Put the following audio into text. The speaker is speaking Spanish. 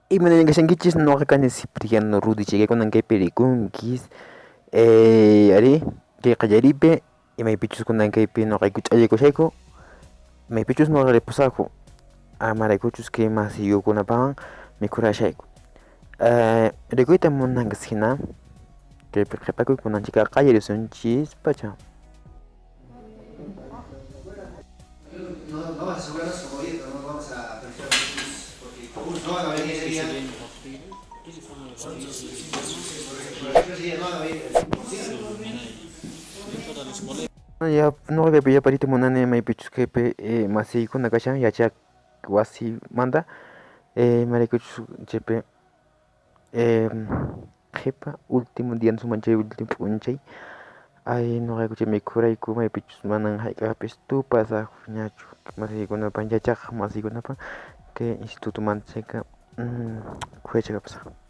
Imanangasangichis noqakani Cipriano Rudy chaykunankaypi rikunkis ari kay qallaripi imaypichus kunankaypi noqayku ch'ayikushayku maypichus noqa ripusaqku amaraykuchus kay masiyukunapawan mikurashayku rikuyta munankas hina kaypi qhipakuykunanchikqa qallarisunchis pacha. No, no vas a asegurar nuestro gobierno, no vamos a presionar porque no van a venir ese día. Ya no le pilla parito monane maypichus kaypi masiykuna kashan yachaq wasi manda maraykuchus chaypi qhipa último día sumanchay último p'unchay ay noqayku mikhurayku maypichus manan hayk'apis tupasaq ñachu masiykunapan yachaq masiykunapan kay institutomanta chayqa kuyachakapisaq.